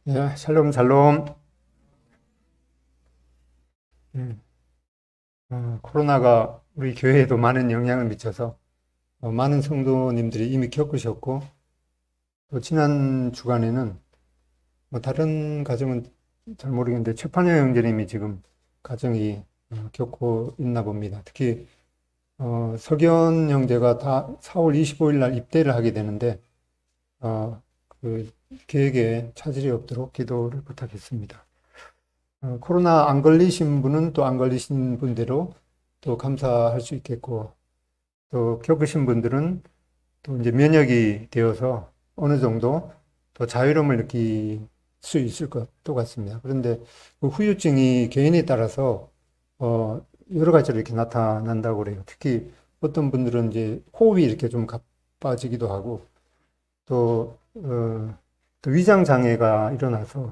샬롬, 샬롬. 예, 코로나가 우리 교회에도 많은 영향을 미쳐서 많은 성도님들이 이미 겪으셨고, 또 지난 주간에는 다른 가정은 잘 모르겠는데 최판효 형제님이 지금 가정이 겪고 있나 봅니다. 특히 석연 형제가 다 4월 25일 날 입대를 하게 되는데 그 계획에 차질이 없도록 기도를 부탁했습니다. 코로나 안 걸리신 분은 또 안 걸리신 분대로 또 감사할 수 있겠고, 또 겪으신 분들은 또 이제 면역이 되어서 어느 정도 더 자유로움을 느낄 수 있을 것도 같습니다. 그런데 그 후유증이 개인에 따라서 여러 가지로 이렇게 나타난다고 그래요. 특히 어떤 분들은 이제 호흡이 이렇게 좀 가빠지기도 하고, 또 위장 장애가 일어나서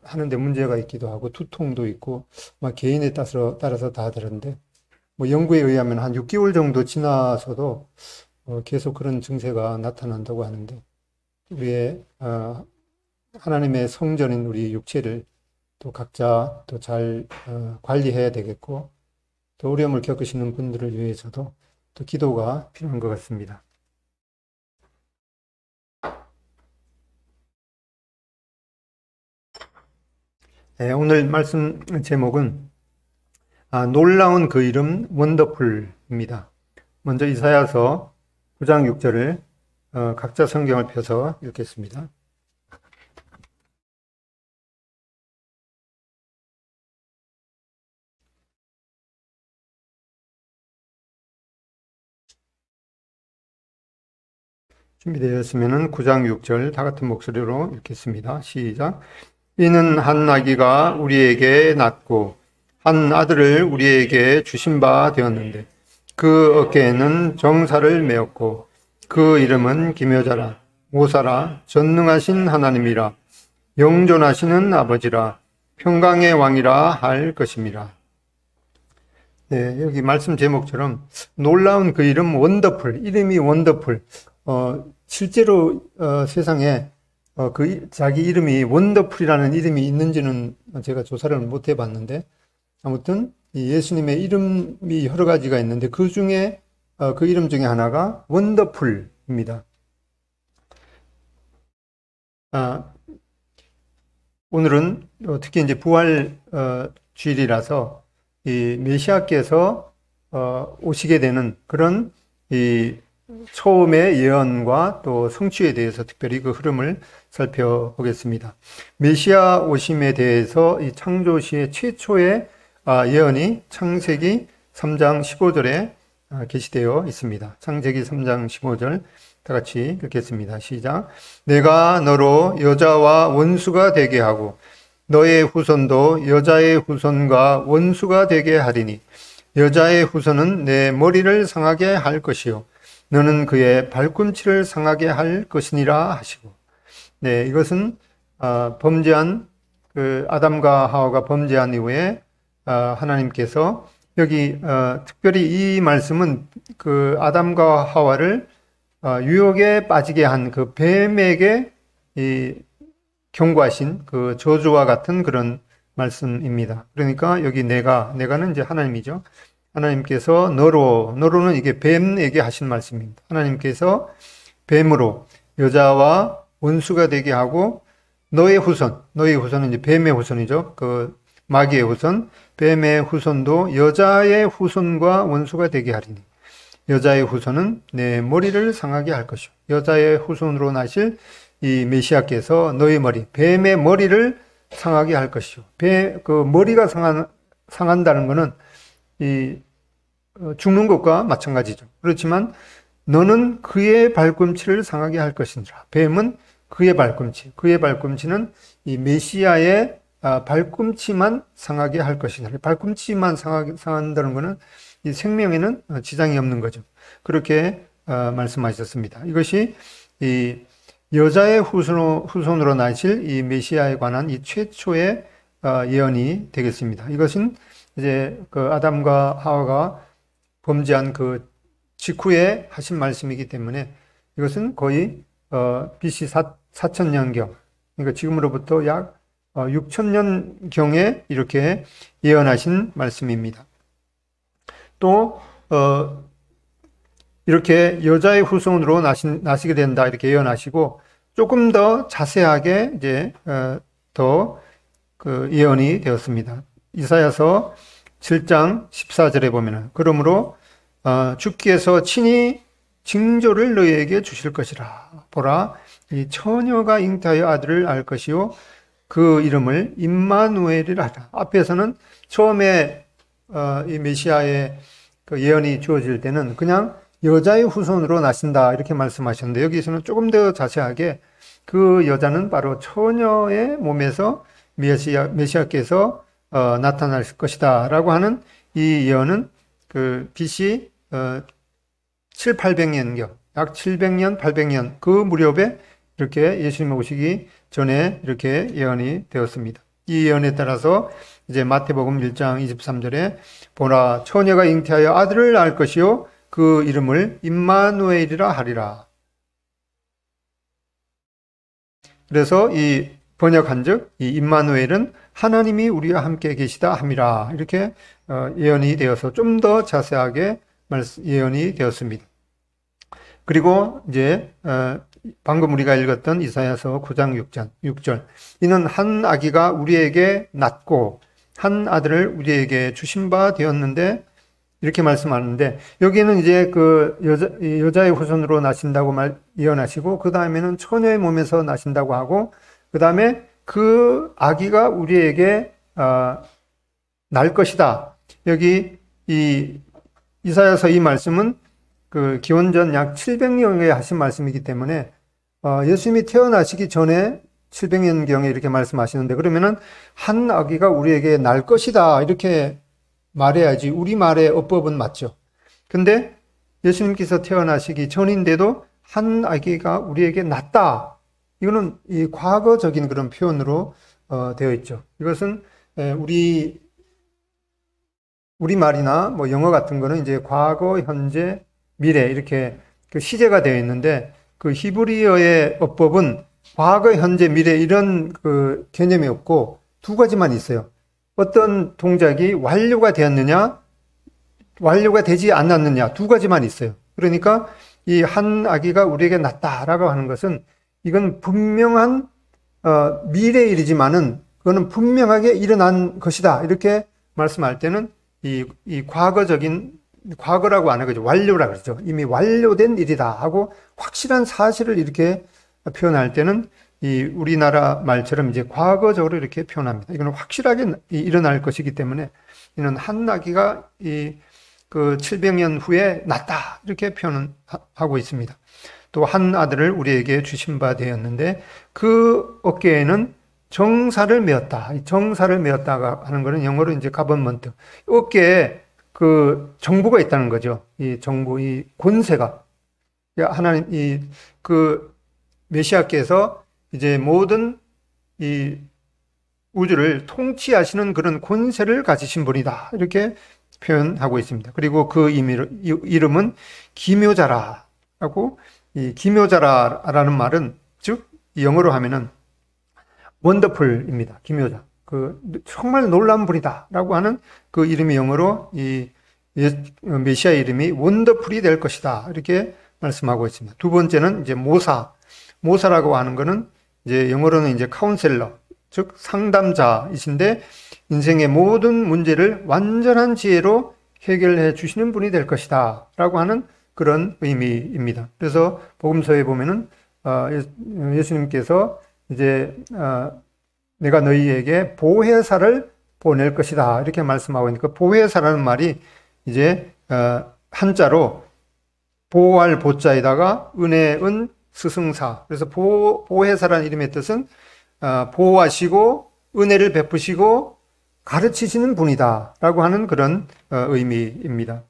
하는데 문제가 있기도 하고, 두통도 있고, 막 개인에 따라서 다 다른데, 뭐 연구에 의하면 한 6개월 정도 지나서도 계속 그런 증세가 나타난다고 하는데, 우리의 하나님의 성전인 우리 육체를 또 각자 또 잘 관리해야 되겠고, 또 어려움을 겪으시는 분들을 위해서도 또 기도가 필요한 것 같습니다. 네, 오늘 말씀 제목은 놀라운 그 이름 원더풀입니다. 먼저 이사야서 9장 6절을 각자 성경을 펴서 읽겠습니다. 준비되었으면 9장 6절 다 같은 목소리로 읽겠습니다. 시작. 이는 한 아기가 우리에게 낳고 한 아들을 우리에게 주신 바 되었는데 그 어깨에는 정사를 메었고 그 이름은 기묘자라 모사라 전능하신 하나님이라 영존하시는 아버지라 평강의 왕이라 할 것임이라. 네, 여기 말씀 제목처럼 놀라운 그 이름 원더풀, 이름이 원더풀. 실제로 세상에 자기 이름이 원더풀이라는 이름이 있는지는 제가 조사를 못 해봤는데, 아무튼 이 예수님의 이름이 여러 가지가 있는데 그 중에 그 이름 중에 하나가 원더풀입니다. 오늘은 특히 이제 부활 주일이라서 이 메시아께서 오시게 되는 그런 이 처음의 예언과 또 성취에 대해서 특별히 그 흐름을 살펴보겠습니다. 메시아 오심에 대해서 이 창조시의 최초의 예언이 창세기 3장 15절에 게시되어 있습니다. 창세기 3장 15절 다 같이 읽겠습니다. 시작. 내가 너로 여자와 원수가 되게 하고 너의 후손도 여자의 후손과 원수가 되게 하리니 여자의 후손은 내 머리를 상하게 할 것이요 너는 그의 발꿈치를 상하게 할 것이니라 하시고. 네, 이것은 범죄한 그 아담과 하와가 범죄한 이후에 하나님께서 여기 특별히 이 말씀은 그 아담과 하와를 유혹에 빠지게 한 그 뱀에게 이 경고하신 그 저주와 같은 그런 말씀입니다. 그러니까 여기 내가는 이제 하나님이죠. 하나님께서 너로는 이게 뱀에게 하신 말씀입니다. 하나님께서 뱀으로 여자와 원수가 되게 하고 너의 후손은 이제 뱀의 후손이죠. 그 마귀의 후손, 뱀의 후손도 여자의 후손과 원수가 되게 하리니 여자의 후손은 내 머리를 상하게 할 것이요. 여자의 후손으로 나실 이 메시아께서 너의 머리, 뱀의 머리를 상하게 할 것이요. 그 머리가 상한다는 것은 이 죽는 것과 마찬가지죠. 그렇지만 너는 그의 발꿈치를 상하게 할 것이니라. 뱀은 그의 발꿈치는 이 메시아의 발꿈치만 상하게 할 것이니라. 발꿈치만 상한다는 것은 이 생명에는 지장이 없는 거죠. 그렇게 말씀하셨습니다. 이것이 이 여자의 후손으로 나실 이 메시아에 관한 이 최초의 예언이 되겠습니다. 이것은 이제 그 아담과 하와가 범죄한 그 직후에 하신 말씀이기 때문에 이것은 거의 BC 4천년경, 그러니까 지금으로부터 약 6천년경에 이렇게 예언하신 말씀입니다. 또 이렇게 여자의 후손으로 나시게 된다 이렇게 예언하시고, 조금 더 자세하게 이제 더 그 예언이 되었습니다. 이사야서 7장 14절에 보면은, 그러므로 주께서 친히 징조를 너희에게 주실 것이라. 보라, 이 처녀가 잉태하여 아들을 알 것이요 그 이름을 임마누엘이라 하라. 앞에서는 처음에 이 메시아의 그 예언이 주어질 때는 그냥 여자의 후손으로 나신다 이렇게 말씀하셨는데, 여기서는 조금 더 자세하게 그 여자는 바로 처녀의 몸에서 메시아께서 나타날 것이다 라고 하는 이 예언은 그 BC 7, 800년경, 약 700년, 800년 그 무렵에 이렇게 예수님 오시기 전에 이렇게 예언이 되었습니다. 이 예언에 따라서 이제 마태복음 1장 23절에 보라, 처녀가 잉태하여 아들을 낳을 것이요 그 이름을 임마누엘이라 하리라. 그래서 이 번역한즉 이 임마누엘은 하나님이 우리와 함께 계시다 함이라, 이렇게 예언이 되어서 좀 더 자세하게 예언이 되었습니다. 그리고 이제 방금 우리가 읽었던 이사야서 9장 6절, 이는 한 아기가 우리에게 낳고 한 아들을 우리에게 주신 바 되었는데, 이렇게 말씀하는데, 여기는 이제 그 여자의 후손으로 나신다고 예언하시고, 그 다음에는 처녀의 몸에서 나신다고 하고, 그 다음에 그 아기가 우리에게 날 것이다. 여기 이 이사야서 이 말씀은 그 기원전 약 700년경에 하신 말씀이기 때문에 예수님이 태어나시기 전에 700년경에 이렇게 말씀하시는데, 그러면은 한 아기가 우리에게 날 것이다 이렇게 말해야지 우리말의 어법은 맞죠. 근데 예수님께서 태어나시기 전인데도 한 아기가 우리에게 낳다, 이거는 이 과거적인 그런 표현으로 되어 있죠. 이것은 우리말이나 뭐 영어 같은 거는 이제 과거, 현재, 미래 이렇게 그 시제가 되어 있는데, 그 히브리어의 어법은 과거, 현재, 미래 이런 그 개념이 없고 두 가지만 있어요. 어떤 동작이 완료가 되었느냐, 완료가 되지 않았느냐, 두 가지만 있어요. 그러니까 이 한 아기가 우리에게 낳다라고 하는 것은 이건 분명한 미래의 일이지만은 그거는 분명하게 일어난 것이다 이렇게 말씀할 때는 이 과거적인, 과거라고 안 하죠. 완료라 그러죠. 이미 완료된 일이다 하고 확실한 사실을 이렇게 표현할 때는 이 우리나라 말처럼 이제 과거적으로 이렇게 표현합니다. 이거는 확실하게 일어날 것이기 때문에 이는 한 아기가 그 700년 후에 낳다 이렇게 표현하고 있습니다. 또 한 아들을 우리에게 주신 바 되었는데 그 어깨에는 정사를 메었다. 이 정사를 메었다가 하는 거는 영어로 이제 가버먼트. 어깨에 그 정부가 있다는 거죠. 이 정부, 이 권세가. 하나님, 그 메시아께서 이제 모든 이 우주를 통치하시는 그런 권세를 가지신 분이다. 이렇게 표현하고 있습니다. 그리고 그 이름은 기묘자라고, 이 기묘자라는 말은 즉 영어로 하면은 원더풀입니다. 기묘자. 그 정말 놀라운 분이다라고 하는 그 이름이 영어로 이 메시아 이름이 원더풀이 될 것이다. 이렇게 말씀하고 있습니다. 두 번째는 이제 모사라고 하는 거는 이제 영어로는 이제 카운셀러, 즉 상담자이신데 인생의 모든 문제를 완전한 지혜로 해결해 주시는 분이 될 것이다 라고 하는 그런 의미입니다. 그래서 복음서에 보면은 예수님께서 이제 내가 너희에게 보혜사를 보낼 것이다 이렇게 말씀하고 있으니까, 보혜사라는 말이 이제 한자로 보호할 보자에다가 은혜은 스승사, 그래서 보혜사라는 이름의 뜻은 보호하시고 은혜를 베푸시고 가르치시는 분이다 라고 하는 그런 의미입니다.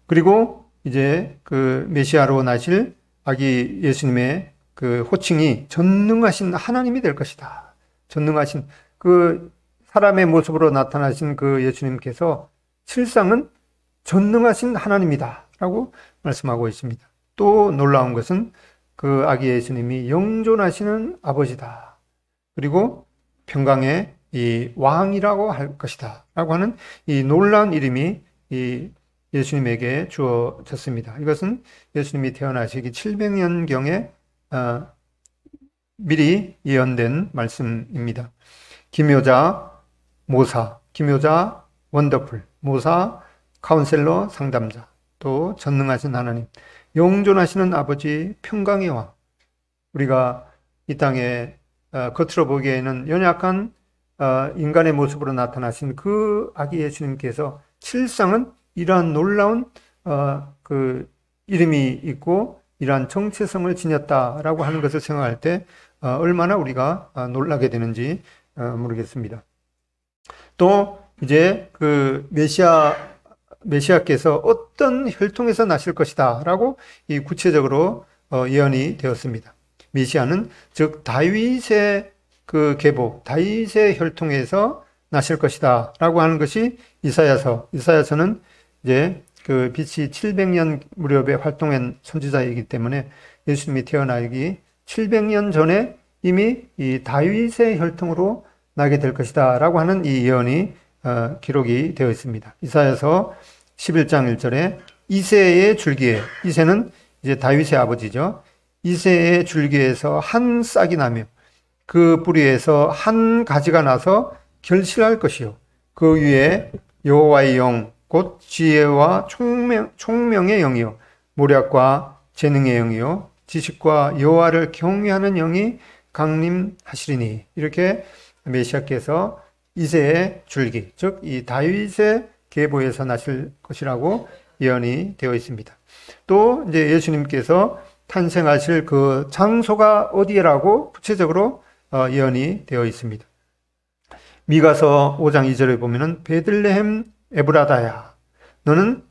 그리고 이제 그 메시아로 나실 아기 예수님의 그 호칭이 전능하신 하나님이 될 것이다. 전능하신 그 사람의 모습으로 나타나신 그 예수님께서 실상은 전능하신 하나님이다 라고 말씀하고 있습니다. 또 놀라운 것은 그 아기 예수님이 영존하시는 아버지다. 그리고 평강의 이 왕이라고 할 것이다. 라고 하는 이 놀라운 이름이 이 예수님에게 주어졌습니다. 이것은 예수님이 태어나시기 700년경에 미리 예언된 말씀입니다. 기묘자, 모사, 기묘자, 원더풀, 모사, 카운셀러, 상담자, 또 전능하신 하나님, 영존하시는 아버지, 평강의 왕. 우리가 이 땅에 겉으로 보기에는 연약한 인간의 모습으로 나타나신 그 아기 예수님께서 실상은 이러한 놀라운 그 이름이 있고 이러한 정체성을 지녔다라고 하는 것을 생각할 때 얼마나 우리가 놀라게 되는지 모르겠습니다. 또 이제 그 메시아께서 어떤 혈통에서 나실 것이다라고 이 구체적으로 예언이 되었습니다. 메시아는 즉 다윗의 그 계보, 다윗의 혈통에서 나실 것이다라고 하는 것이 이사야서는 이제 그 BC 700년 무렵에 활동한 선지자이기 때문에 예수님이 태어나기 700년 전에 이미 이 다윗의 혈통으로 나게 될 것이다 라고 하는 이 예언이 기록이 되어 있습니다. 이사야서 11장 1절에 이새의 줄기에, 이새는 이제 다윗의 아버지죠. 이새의 줄기에서 한 싹이 나며 그 뿌리에서 한 가지가 나서 결실할 것이요. 그 위에 여호와의 영, 곧 지혜와 총명의 영이요. 모략과 재능의 영이요. 지식과 여호와를 경외하는 영이 강림하시리니. 이렇게 메시아께서 이새의 줄기, 즉 이 다윗의 계보에서 나실 것이라고 예언이 되어 있습니다. 또 이제 예수님께서 탄생하실 그 장소가 어디라고 구체적으로 예언이 되어 있습니다. 미가서 5장 2절에 보면은 베들레헴 에브라다야, 너는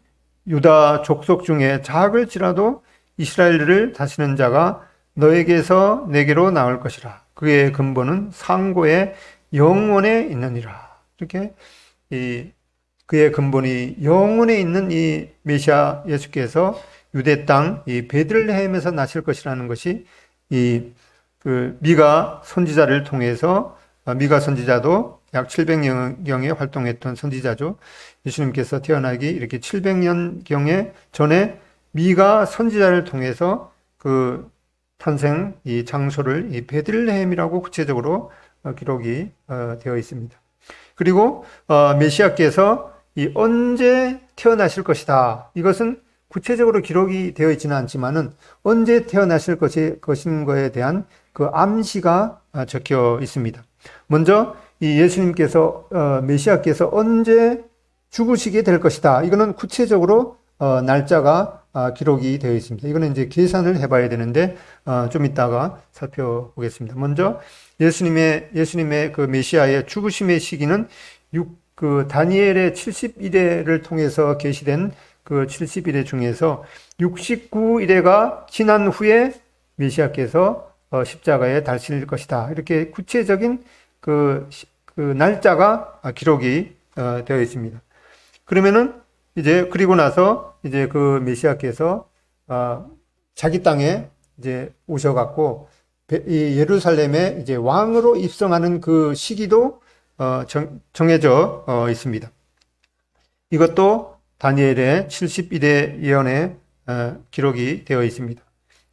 유다 족속 중에 작을지라도 이스라엘을 다스리는 자가 너에게서 내게로 나올 것이라. 그의 근본은 상고의 영원에 있느니라. 이렇게 그의 근본이 영원에 있는 이 메시아 예수께서 유대 땅 이 베들레헴에서 나실 것이라는 것이 그 미가 선지자를 통해서, 미가 선지자도 약 700년경에 활동했던 선지자죠. 예수님께서 태어나기 이렇게 700년경에 전에 미가 선지자를 통해서 그 탄생 이 장소를 이 베들레헴이라고 구체적으로 기록이 되어 있습니다. 그리고 메시아께서 언제 태어나실 것이다. 이것은 구체적으로 기록이 되어 있지는 않지만은 언제 태어나실 것인 거에 대한 그 암시가 적혀 있습니다. 먼저 이 예수님께서 메시아께서 언제 죽으시게 될 것이다. 이거는 구체적으로 날짜가 기록이 되어 있습니다. 이거는 이제 계산을 해봐야 되는데 좀 이따가 살펴보겠습니다. 먼저 예수님의 그 메시아의 죽으심의 시기는 그 다니엘의 70일에를 통해서 계시된 그 70일에 중에서 69일에가 지난 후에 메시아께서 십자가에 달실 것이다. 이렇게 구체적인 그 날짜가 기록이 되어 있습니다. 그러면은 이제 그리고 나서 이제 그 메시아께서 자기 땅에 이제 오셔갖고 이 예루살렘에 이제 왕으로 입성하는 그 시기도 정해져 있습니다. 이것도 다니엘의 70일의 예언에 기록이 되어 있습니다.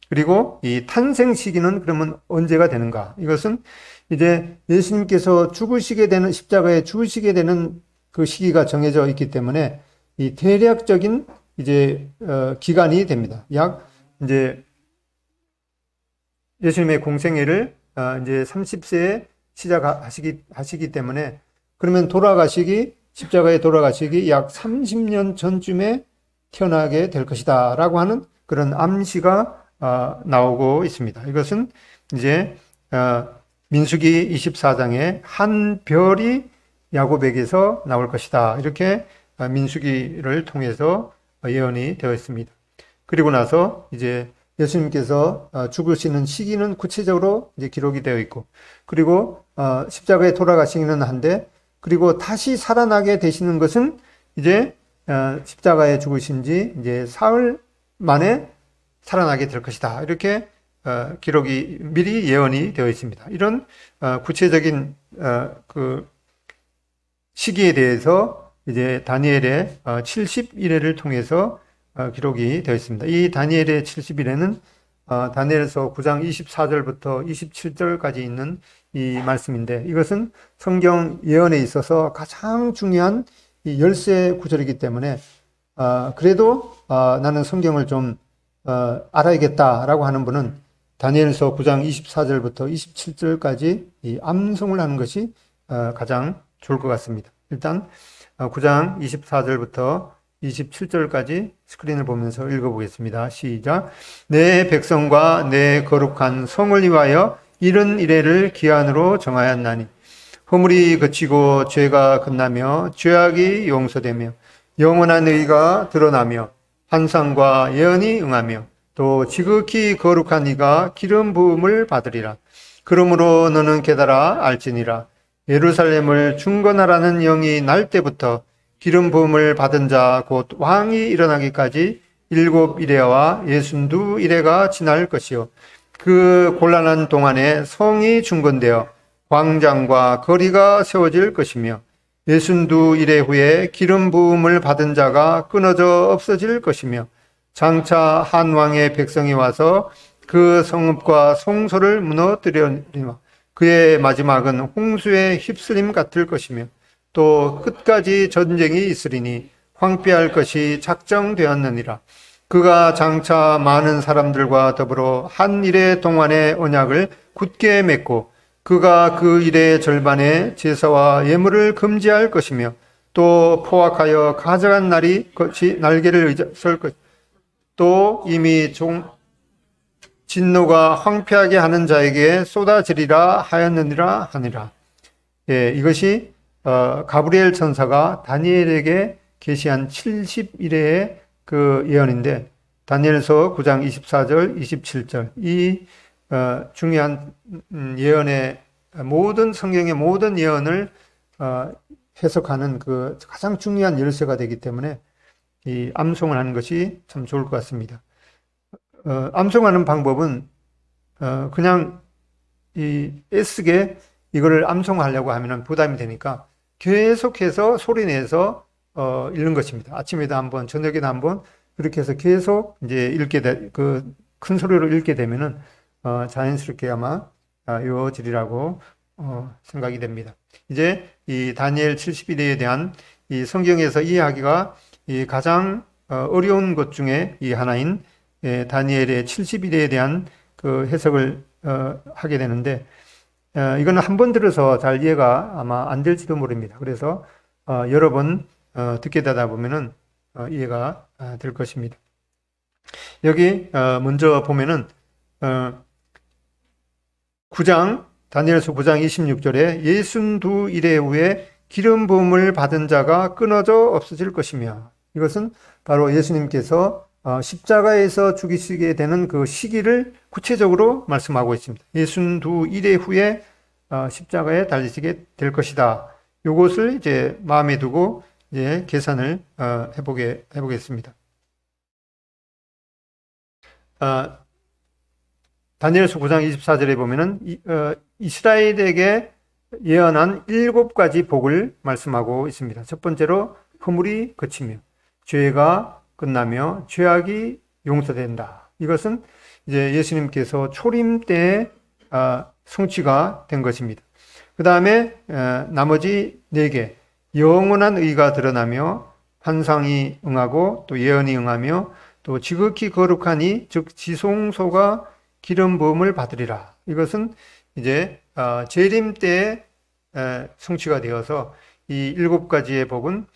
그리고 이 탄생 시기는 그러면 언제가 되는가? 이것은 이제 예수님께서 십자가에 죽으시게 되는 그 시기가 정해져 있기 때문에 이 대략적인 이제 기간이 됩니다. 약 이제 예수님의 공생애를 이제 30세에 시작하시기 때문에 그러면 십자가에 돌아가시기 약 30년 전쯤에 태어나게 될 것이다 라고 하는 그런 암시가 나오고 있습니다. 이것은 이제 민수기 24장에 한 별이 야곱에게서 나올 것이다. 이렇게 민수기를 통해서 예언이 되어 있습니다. 그리고 나서 이제 예수님께서 죽으시는 시기는 구체적으로 이제 기록이 되어 있고, 그리고 십자가에 돌아가시기는 한데, 그리고 다시 살아나게 되시는 것은 이제 십자가에 죽으신 지 이제 사흘 만에 살아나게 될 것이다. 이렇게 기록이 미리 예언이 되어 있습니다. 이런 구체적인 그 시기에 대해서 이제 다니엘의 70일회를 통해서 기록이 되어 있습니다. 이 다니엘의 70일회는 다니엘서 9장 24절부터 27절까지 있는 이 말씀인데, 이것은 성경 예언에 있어서 가장 중요한 이 열쇠 구절이기 때문에 그래도 나는 성경을 좀 알아야겠다라고 하는 분은 다니엘서 9장 24절부터 27절까지 이 암송을 하는 것이 가장 좋을 것 같습니다. 일단 9장 24절부터 27절까지 스크린을 보면서 읽어보겠습니다. 시작. 내 백성과 내 거룩한 성을 위하여 이른 이래를 기한으로 정하였나니 허물이 그치고 죄가 끝나며 죄악이 용서되며 영원한 의가 드러나며 환상과 예언이 응하며 또 지극히 거룩한 이가 기름 부음을 받으리라. 그러므로 너는 깨달아 알지니라. 예루살렘을 중건하라는 영이 날 때부터 기름 부음을 받은 자 곧 왕이 일어나기까지 7이레와 62이레가 지날 것이요 그 곤란한 동안에 성이 중건되어 광장과 거리가 세워질 것이며 62이레 후에 기름 부음을 받은 자가 끊어져 없어질 것이며 장차 한 왕의 백성이 와서 그 성읍과 성소를 무너뜨리리라. 그의 마지막은 홍수의 휩쓸림 같을 것이며 또 끝까지 전쟁이 있으리니 황폐할 것이 작정되었느니라. 그가 장차 많은 사람들과 더불어 한 일의 동안의 언약을 굳게 맺고 그가 그 일의 절반에 제사와 예물을 금지할 것이며 또 포악하여 가져간 날이 것이 날개를 설 것. 또 이미 진노가 황폐하게 하는 자에게 쏟아지리라 하였느니라 하니라. 예, 이것이 가브리엘 천사가 다니엘에게 계시한 70일의 그 예언인데, 다니엘서 9장 24절, 27절 이 중요한 예언의 모든 성경의 모든 예언을 해석하는 그 가장 중요한 열쇠가 되기 때문에 이 암송을 하는 것이 참 좋을 것 같습니다. 암송하는 방법은 그냥 애쓰게 이거를 암송하려고 하면 부담이 되니까 계속해서 소리내서 읽는 것입니다. 아침에도 한번, 저녁에도 한번 그렇게 해서 계속 이제 큰 소리로 읽게 되면은 자연스럽게 아마 이어지리라고 생각이 됩니다. 이제 이 다니엘 70일에 대한 이 성경에서 이해하기가 이 가장 어려운 것 중에 이 하나인 다니엘의 70일에 대한 그 해석을 하게 되는데, 이거는 한 번 들어서 잘 이해가 아마 안 될지도 모릅니다. 그래서 여러 번 듣게 되다 보면은 이해가 될 것입니다. 여기 먼저 보면은 9장 다니엘서 9장 26절에 62일의 후에 기름 부음을 받은 자가 끊어져 없어질 것이며, 이것은 바로 예수님께서 십자가에서 죽이시게 되는 그 시기를 구체적으로 말씀하고 있습니다. 62일의 후에 십자가에 달리시게 될 것이다. 이것을 이제 마음에 두고 이제 계산을 해보겠습니다. 다니엘서 9장 24절에 보면은 이스라엘에게 예언한 7가지 복을 말씀하고 있습니다. 첫 번째로 허물이 그치며 죄가 끝나며 죄악이 용서된다. 이것은 이제 예수님께서 초림 때에 성취가 된 것입니다. 그 다음에 나머지 4개, 영원한 의가 드러나며 환상이 응하고 또 예언이 응하며 또 지극히 거룩하니 즉 지성소가 기름 부음을 받으리라. 이것은 이제 재림 때에 성취가 되어서 이 7가지의 복은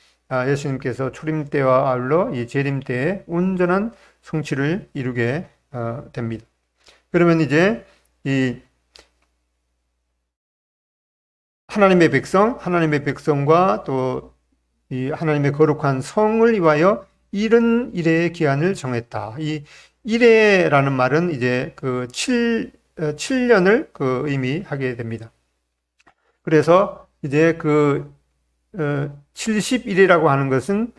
예수님께서 초림 때와 아울러 이 재림 때에 온전한 성취를 이루게 됩니다. 그러면 이제 이 하나님의 백성과 또 이 하나님의 거룩한 성을 위하여 이른 이래의 기한을 정했다. 이 이래라는 말은 이제 그 7년을 그 의미하게 됩니다. 그래서 이제 그 70일이라고 하는 것은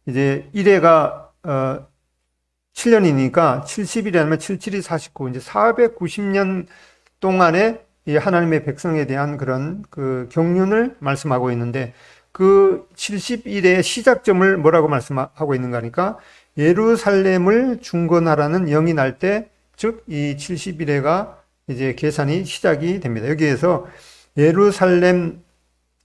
이제 이래가 7년이니까 70일이 아니면 77이 49, 이제 490년 동안에 이 하나님의 백성에 대한 그런 그 경륜을 말씀하고 있는데, 그 70일의 시작점을 뭐라고 말씀하고 있는가 하니까 예루살렘을 중건하라는 영이 날 때, 즉 이 70일에가 이제 계산이 시작이 됩니다. 여기에서 예루살렘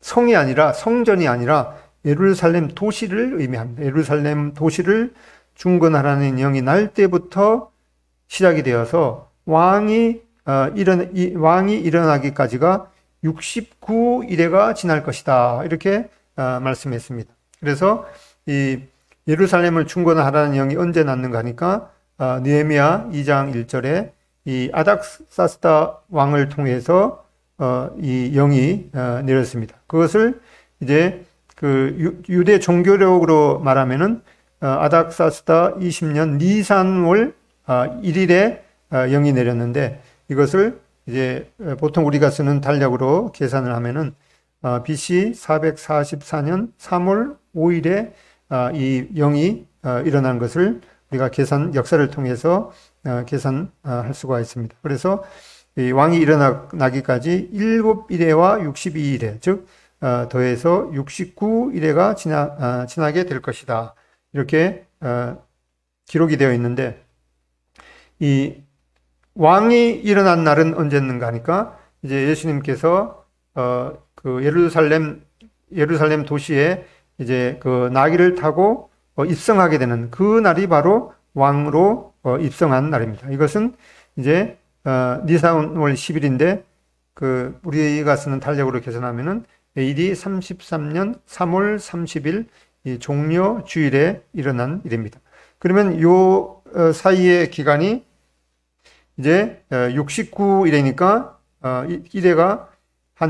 성이 아니라, 성전이 아니라 예루살렘 도시를 의미합니다. 예루살렘 도시를 중건하라는 영이 날 때부터 시작이 되어서 왕이 일어나기까지가 69일에가 지날 것이다, 이렇게 말씀했습니다. 그래서 이 예루살렘을 중건하라는 영이 언제 났는가 하니까 느헤미야 2장 1절에 이 아닥사스다 왕을 통해서 이 영이 내렸습니다. 그것을 이제 그 유대 종교력으로 말하면은 아닥사스다 20년 니산월 1일에 영이 내렸는데, 이것을 이제 보통 우리가 쓰는 달력으로 계산을 하면은 BC 444년 3월 5일에 이 영이 일어난 것을 우리가 역사를 통해서 계산할 수가 있습니다. 그래서 이 왕이 일어나기까지 7일에와 62일에, 즉 더해서 69일에가 지나게 될 것이다, 이렇게 기록이 되어 있는데, 이 왕이 일어난 날은 언제였는가 하니까 이제 예수님께서 그 예루살렘 도시에 이제 그 나귀를 타고 입성하게 되는 그 날이 바로 왕으로 입성한 날입니다. 이것은 이제 니산월 10일인데, 그 우리가 쓰는 달력으로 계산하면은 AD 33년 3월 30일 이 종려 주일에 일어난 일입니다. 그러면 요 사이의 기간이 이제 69일이니까 한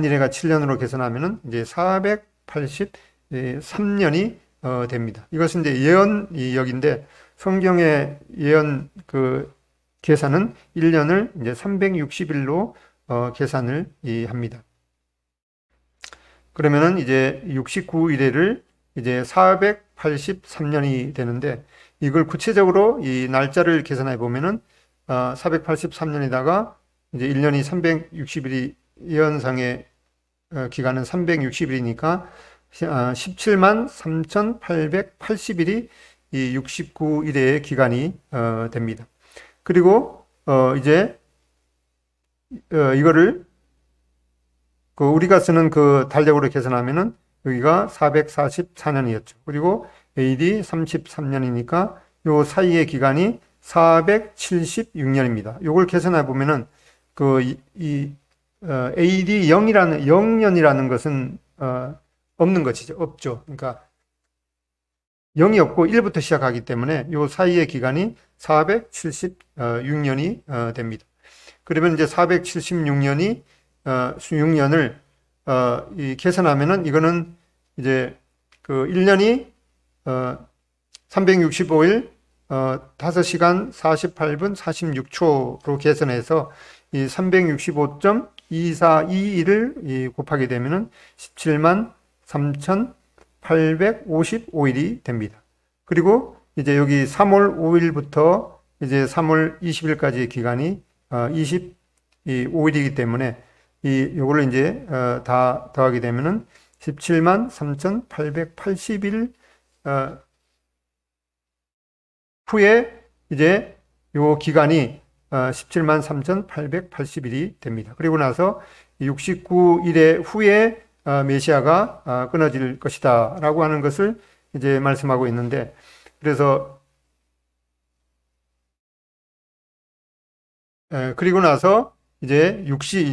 일회가 7년으로 계산하면은 이제 483년이 됩니다. 이것은 이제 예언역인데, 성경의 예언 그 계산은 1년을 이제 360일로 계산을 합니다. 그러면은 이제 69일을 이제 483년이 되는데, 이걸 구체적으로 이 날짜를 계산해 보면은 483년에다가 이제 1년이 360일이, 예언상의 기간은 360일이니까 17만 3,880일이 이 69일의 기간이 됩니다. 그리고 이제 이거를 그 우리가 쓰는 그 달력으로 계산하면은 여기가 444년이었죠. 그리고 AD 33년이니까 요 사이의 기간이 476년입니다. 요걸 계산해 보면은 AD 0년이라는 것은 없는 것이죠. 없죠. 그러니까 0이 없고 1부터 시작하기 때문에 요 사이의 기간이 476년이 됩니다. 그러면 이제 476년을 계산하면은, 이거는 이제 그 1년이 365일 5시간 48분 46초로 계산해서 이 365.2421을 곱하게 되면은 17만 3,855일이 됩니다. 그리고 이제 여기 3월 5일부터 이제 3월 20일까지의 기간이 25일이기 때문에 요거를 이제 다 더하게 되면은 17만 3,880일 후에 이제 요 기간이 17만 3,880일이 됩니다. 그리고 나서 69일의 후에 메시아가 끊어질 것이다 라고 하는 것을 이제 말씀하고 있는데, 그래서 그리고 나서 이제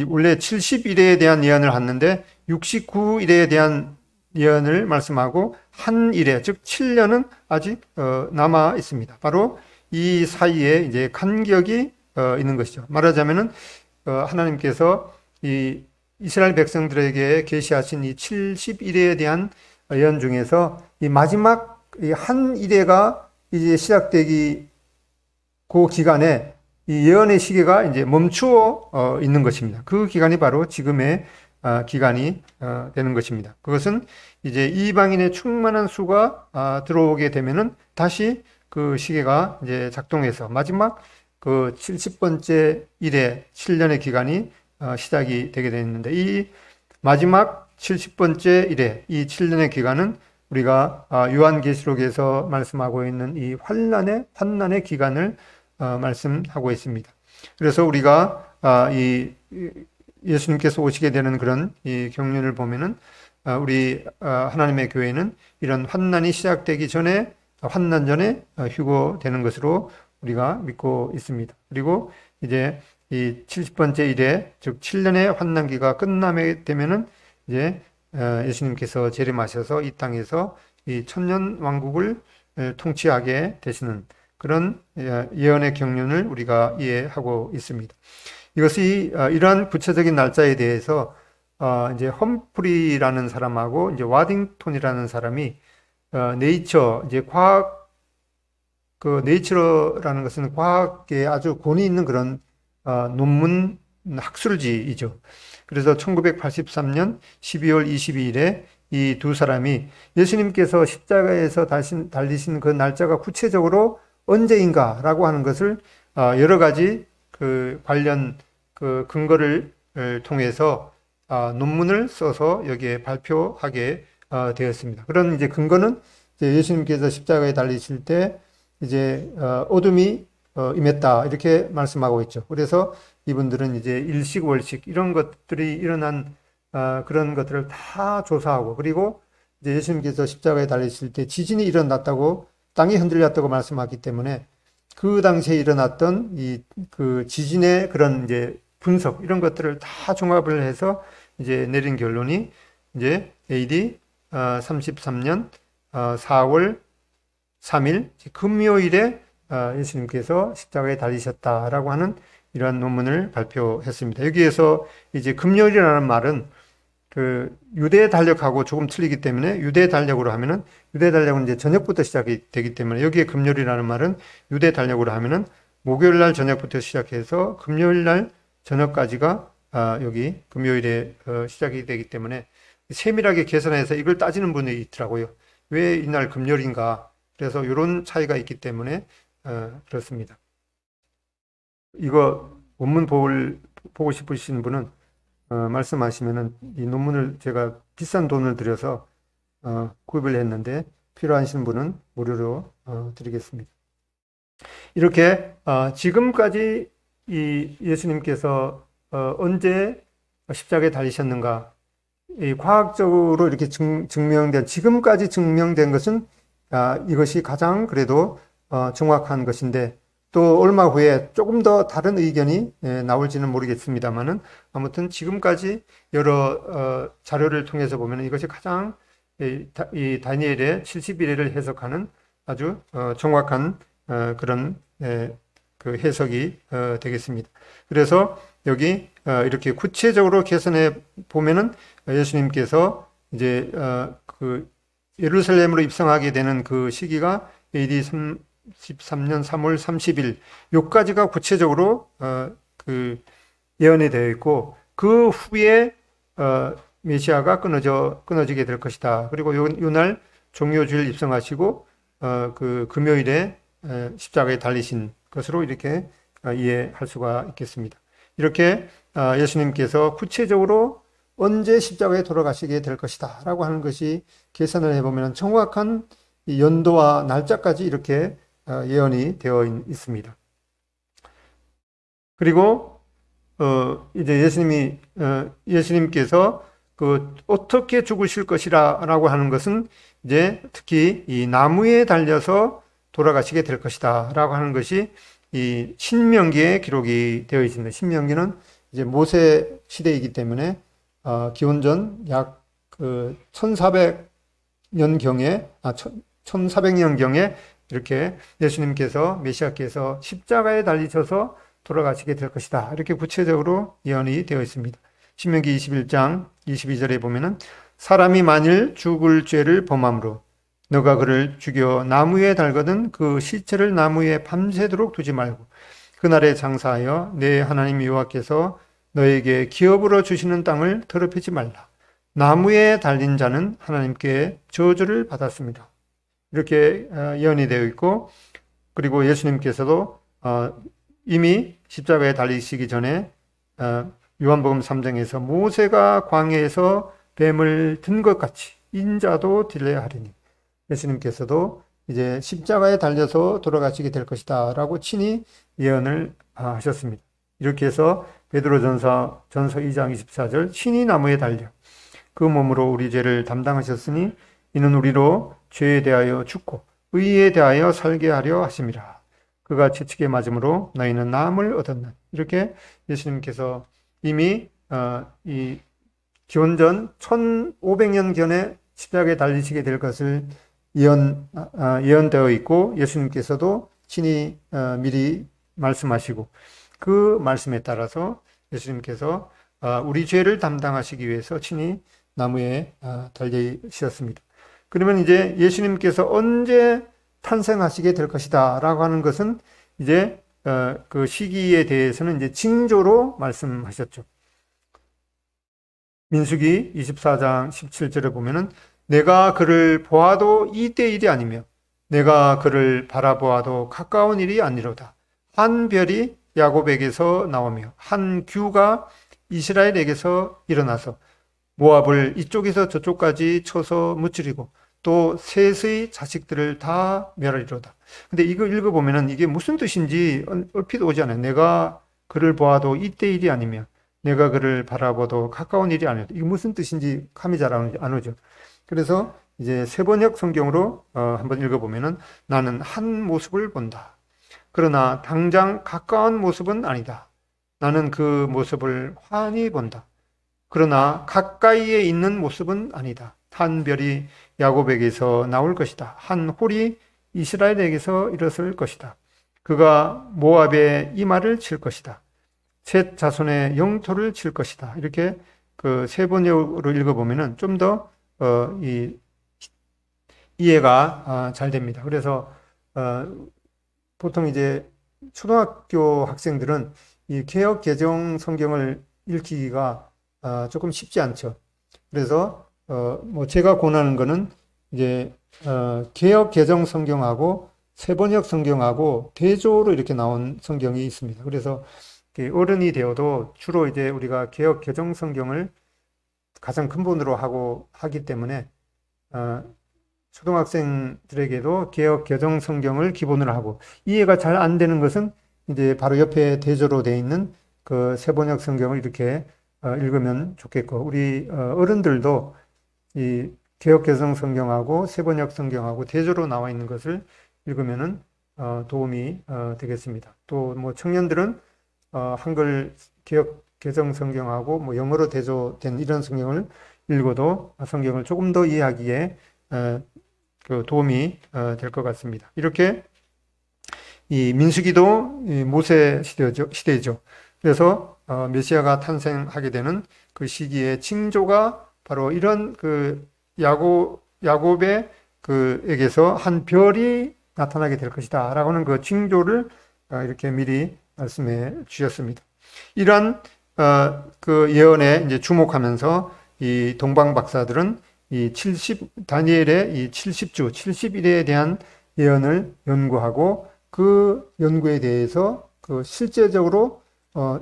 원래 70일에 대한 예언을 했는데 69일에 대한 예언을 말씀하고 한 일에, 즉 7년은 아직 남아 있습니다. 바로 이 사이에 이제 간격이 있는 것이죠. 말하자면은 하나님께서 이 이스라엘 백성들에게 계시하신 이 70일에 대한 예언 중에서 이 마지막 한 일회가 이제 시작되기 그 기간에 이 예언의 시계가 이제 멈추어 있는 것입니다. 그 기간이 바로 지금의 기간이 되는 것입니다. 그것은 이제 이방인의 충만한 수가 들어오게 되면은 다시 그 시계가 이제 작동해서 마지막 그 70번째 일의 7년의 기간이 시작이 되게 되었는데, 이 마지막 70번째 일의 이 7년의 기간은 우리가 요한계시록에서 말씀하고 있는 이 환난의 기간을 말씀하고 있습니다. 그래서 우리가 이 예수님께서 오시게 되는 그런 이 경륜을 보면은 우리 하나님의 교회는 이런 환난이 시작되기 전에, 환난 전에 휴거되는 것으로 우리가 믿고 있습니다. 그리고 이제 이 70번째 일에, 즉 7년의 환난기가 끝나게 되면은 이제 예수님께서 재림하셔서 이 땅에서 이 천년 왕국을 통치하게 되시는 그런 예언의 경륜을 우리가 이해하고 있습니다. 이것이 이러한 구체적인 날짜에 대해서 이제 험프리라는 사람하고 이제 와딩톤이라는 사람이 네이처, 이제 과학, 그 네이처라는 것은 과학에 아주 권위 있는 그런 논문 학술지이죠. 그래서 1983년 12월 22일에 이 두 사람이 예수님께서 십자가에서 달리신 그 날짜가 구체적으로 언제인가라고 하는 것을 여러 가지 그 관련 그 근거를 통해서 논문을 써서 여기에 발표하게 되었습니다. 그런 이제 근거는 이제 예수님께서 십자가에 달리실 때 이제 어둠이 임했다 이렇게 말씀하고 있죠. 그래서 이분들은 이제 일식 월식 이런 것들이 일어난 그런 것들을 다 조사하고, 그리고 이제 예수님께서 십자가에 달리실 때 지진이 일어났다고, 땅이 흔들렸다고 말씀하기 때문에 그 당시에 일어났던 이 그 지진의 그런 이제 분석 이런 것들을 다 종합을 해서 이제 내린 결론이 이제 AD 33년 4월 3일 금요일에 예수님께서 십자가에 달리셨다라고 하는 이러한 논문을 발표했습니다. 여기에서 이제 금요일이라는 말은 그 유대 달력하고 조금 틀리기 때문에, 유대 달력으로 하면은, 유대 달력은 이제 저녁부터 시작이 되기 때문에 여기에 금요일이라는 말은 유대 달력으로 하면은 목요일 날 저녁부터 시작해서 금요일 날 저녁까지가 여기 금요일에 시작이 되기 때문에 세밀하게 계산해서 이걸 따지는 분이 있더라고요. 왜 이날 금요일인가? 그래서 이런 차이가 있기 때문에 그렇습니다. 이거 원문 보고 싶으신 분은 말씀하시면은 이 논문을 제가 비싼 돈을 들여서 구입을 했는데 필요하신 분은 무료로 드리겠습니다. 이렇게 지금까지 이 예수님께서 언제 십자가에 달리셨는가, 이 과학적으로 이렇게 증명된, 지금까지 증명된 것은 이것이 가장 그래도 정확한 것인데, 또 얼마 후에 조금 더 다른 의견이 나올지는 모르겠습니다만은, 아무튼 지금까지 여러 자료를 통해서 보면 이것이 가장 이 다니엘의 70일을 해석하는 아주 정확한 그런 그 해석이 되겠습니다. 그래서 여기 이렇게 구체적으로 계산해 보면은 예수님께서 이제 그 예루살렘으로 입성하게 되는 그 시기가 AD 13년 3월 30일 요까지가 구체적으로 그 예언이 되어 있고, 그 후에 메시아가 끊어지게 될 것이다. 그리고 요날 종료주일 입성하시고 그 금요일에 십자가에 달리신 것으로 이렇게 이해할 수가 있겠습니다. 이렇게 예수님께서 구체적으로 언제 십자가에 돌아가시게 될 것이다 라고 하는 것이 계산을 해보면 정확한 연도와 날짜까지 이렇게 예언이 되어 있습니다. 그리고 이제 예수님께서 그 어떻게 죽으실 것이라고 하는 것은 이제 특히 이 나무에 달려서 돌아가시게 될 것이다 라고 하는 것이 이 신명기에 기록이 되어 있습니다. 신명기는 이제 모세 시대이기 때문에 기원전 약 그 1400년경에 이렇게 예수님께서, 메시아께서 십자가에 달리셔서 돌아가시게 될 것이다 이렇게 구체적으로 예언이 되어 있습니다. 신명기 21장 22절에 보면은 사람이 만일 죽을 죄를 범함으로 너가 그를 죽여 나무에 달거든 그 시체를 나무에 밤새도록 두지 말고 그날에 장사하여 내 하나님 여호와께서 너에게 기업으로 주시는 땅을 더럽히지 말라. 나무에 달린 자는 하나님께 저주를 받았습니다. 이렇게 예언이 되어 있고, 그리고 예수님께서도 이미 십자가에 달리시기 전에 요한복음 3장에서 모세가 광야에서 뱀을 든 것 같이 인자도 들려야 하리니, 예수님께서도 이제 십자가에 달려서 돌아가시게 될 것이다 라고 친히 예언을 하셨습니다. 이렇게 해서 베드로전서 2장 24절, 친히 나무에 달려 그 몸으로 우리 죄를 담당하셨으니 이는 우리로 죄에 대하여 죽고 의에 대하여 살게 하려 하심이라. 그가 채찍에 맞음으로 너희는 나음을 얻었는. 이렇게 예수님께서 이미 이 기원전 1500년 전에 십자가에 달리시게 될 것을 예언되어 있고, 예수님께서도 친히 미리 말씀하시고, 그 말씀에 따라서 예수님께서 우리 죄를 담당하시기 위해서 친히 나무에 달리셨습니다. 그러면 이제 예수님께서 언제 탄생하시게 될 것이다 라고 하는 것은 이제 그 시기에 대해서는 이제 징조로 말씀하셨죠. 민수기 24장 17절에 보면은 내가 그를 보아도 이때 일이 아니며 내가 그를 바라보아도 가까운 일이 아니로다. 한 별이 야곱에게서 나오며 한 규가 이스라엘에게서 일어나서 모압을 이쪽에서 저쪽까지 쳐서 무찌르고 또 셋의 자식들을 다 멸하리로다. 근데 이거 읽어보면은 이게 무슨 뜻인지 얼핏 오지 않아요. 내가 그를 보아도 이때 일이 아니며 내가 그를 바라보도 가까운 일이 아니라, 이게 무슨 뜻인지 감이 잘 안 오죠. 그래서 이제 세번역 성경으로 한번 읽어보면은 나는 한 모습을 본다. 그러나 당장 가까운 모습은 아니다. 나는 그 모습을 환히 본다. 그러나 가까이에 있는 모습은 아니다. 한 별이 야곱에게서 나올 것이다. 한 홀이 이스라엘에게서 일어설 것이다. 그가 모압의 이마를 칠 것이다. 셋 자손의 영토를 칠 것이다. 이렇게 그 세 번역으로 읽어보면은 좀 더 이해가 잘 됩니다. 그래서 보통 이제 초등학교 학생들은 이 개역 개정 성경을 읽기가 조금 쉽지 않죠. 그래서 뭐 제가 권하는 거는 이제 개역 개정 성경하고 세번역 성경하고 대조로 이렇게 나온 성경이 있습니다. 그래서 어른이 되어도 주로 이제 우리가 개역 개정 성경을 가장 근본으로 하기 때문에 초등학생들에게도 개역 개정 성경을 기본으로 하고, 이해가 잘 안 되는 것은 이제 바로 옆에 대조로 되어 있는 그 세번역 성경을 이렇게 읽으면 좋겠고, 우리 어른들도 이 개역 개정 성경하고 세번역 성경하고 대조로 나와 있는 것을 읽으면은 도움이 되겠습니다. 또 뭐 청년들은 한글 개역 개정 성경하고 뭐 영어로 대조된 이런 성경을 읽어도 성경을 조금 더 이해하기에 그 도움이 될 것 같습니다. 이렇게 이 민수기도 모세 시대죠. 그래서 메시아가 탄생하게 되는 그 시기의 징조가 바로 이런 그 야곱의 에게서 한 별이 나타나게 될 것이다 라고 하는 그 징조를 이렇게 미리 말씀해 주셨습니다. 이러한 그 예언에 이제 주목하면서 이 동방 박사들은 다니엘의 이 70주, 70일에 대한 예언을 연구하고 그 연구에 대해서 그 실제적으로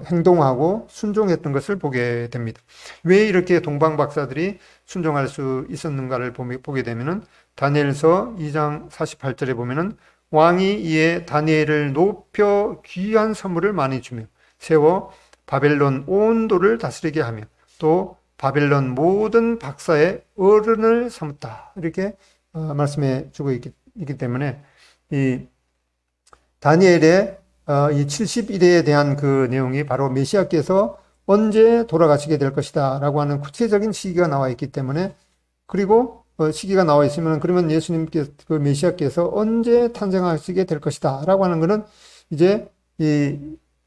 행동하고 순종했던 것을 보게 됩니다. 왜 이렇게 동방 박사들이 순종할 수 있었는가를 보게 되면은 다니엘서 2장 48절에 보면은 왕이 이에 다니엘을 높여 귀한 선물을 많이 주며 세워 바벨론 온 도를 다스리게 하며 또 바벨론 모든 박사의 어른을 삼았다. 이렇게 말씀해 주고 있기 때문에 이 다니엘의 이 70일에 대한 그 내용이 바로 메시아께서 언제 돌아가시게 될 것이다 라고 하는 구체적인 시기가 나와 있기 때문에, 그리고 시기가 나와 있으면 그러면 예수님께서 그 메시아께서 언제 탄생하시게 될 것이다 라고 하는 것은 이제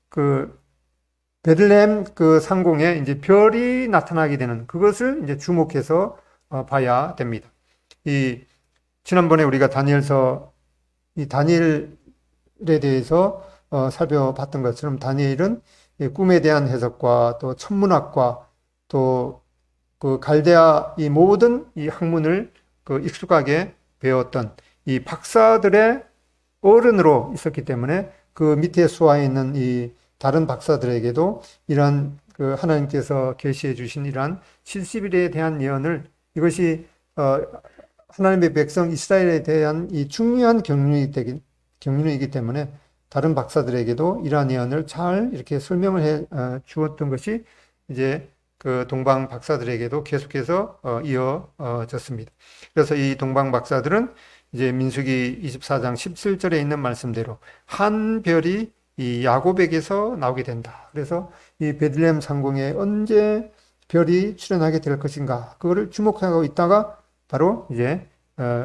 그 베들레헴 그 상공에 이제 별이 나타나게 되는 그것을 이제 주목해서 봐야 됩니다. 지난번에 우리가 다니엘서 다니엘에 대해서 살펴봤던 것처럼 다니엘은 꿈에 대한 해석과 또 천문학과 또 그 갈대아 이 모든 이 학문을 그 익숙하게 배웠던 이 박사들의 어른으로 있었기 때문에 그 밑에 수하에 있는 이 다른 박사들에게도 이러한 그 하나님께서 계시해 주신 이러한 70일에 대한 예언을 이것이 하나님의 백성 이스라엘에 대한 이 중요한 경륜이기 때문에 다른 박사들에게도 이러한 예언을 잘 이렇게 설명을 해 주었던 것이 이제 그 동방 박사들에게도 계속해서 이어졌습니다. 그래서 이 동방 박사들은 이제 민수기 24장 17절에 있는 말씀대로 한 별이 이 야곱에게서 나오게 된다. 그래서 이 베들레헴 상궁에 언제 별이 출현하게 될 것인가, 그거를 주목하고 있다가 바로 이제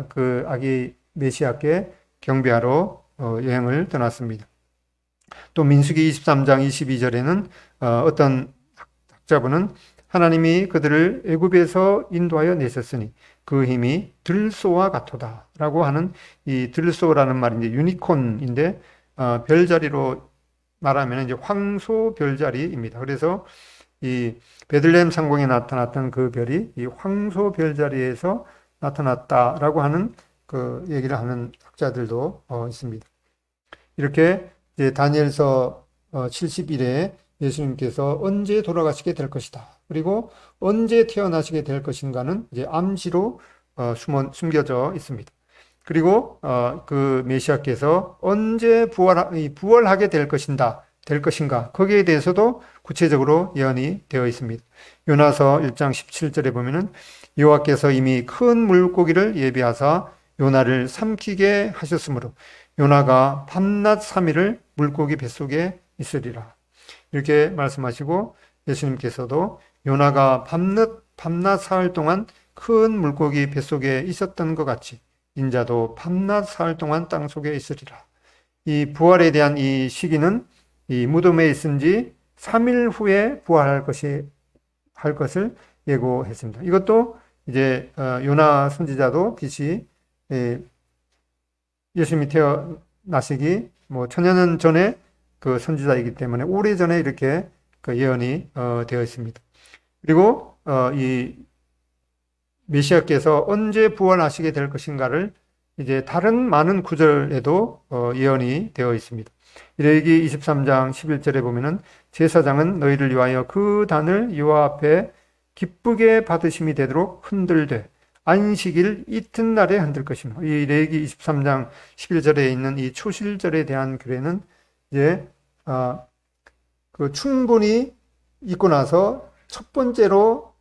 그 아기 메시아께 경배하러 여행을 떠났습니다. 또 민수기 23장 22절에는 어떤 학자분은 하나님이 그들을 애굽에서 인도하여 내셨으니 그 힘이 들소와 같도다 라고 하는, 이 들소라는 말이 이제 유니콘인데 별자리로 말하면 이제 황소 별자리입니다. 그래서 이 베들레헴 상공에 나타났던 그 별이 이 황소 별자리에서 나타났다라고 하는 그 얘기를 하는 학자들도 있습니다. 이렇게 이제 다니엘서 70일에 예수님께서 언제 돌아가시게 될 것이다, 그리고 언제 태어나시게 될 것인가는 이제 암시로 숨겨져 있습니다. 그리고 그 메시아께서 언제 부활하게 될 것인가, 거기에 대해서도 구체적으로 예언이 되어 있습니다. 요나서 1장 17절에 보면은 여호와께서 이미 큰 물고기를 예비하사 요나를 삼키게 하셨으므로 요나가 밤낮 3일을 물고기 뱃속에 있으리라, 이렇게 말씀하시고, 예수님께서도 요나가 밤낮 사흘 동안 큰 물고기 뱃속에 있었던 것 같이 인자도 밤낮 사흘 동안 땅속에 있으리라. 이 부활에 대한 이 시기는 이 무덤에 있은 지 3일 후에 부활할 것을 예고했습니다. 이것도 이제 요나 선지자도 빛이 예수님이 태어나시기 뭐 천여년 전에 그 선지자이기 때문에 오래전에 이렇게 그 예언이 되어 있습니다. 그리고 이 메시아께서 언제 부활하시게 될 것인가를 이제 다른 많은 구절에도 예언이 되어 있습니다. 레위기 23장 11절에 보면은 제사장은 너희를 위하여 그 단을 여호와 앞에 기쁘게 받으심이 되도록 흔들되 안식일 이튿날에 흔들 것이며, 이 레위기 23장 11절에 있는 이 초실절에 대한 규례는 이제 그 충분히 있고 나서 첫 번째로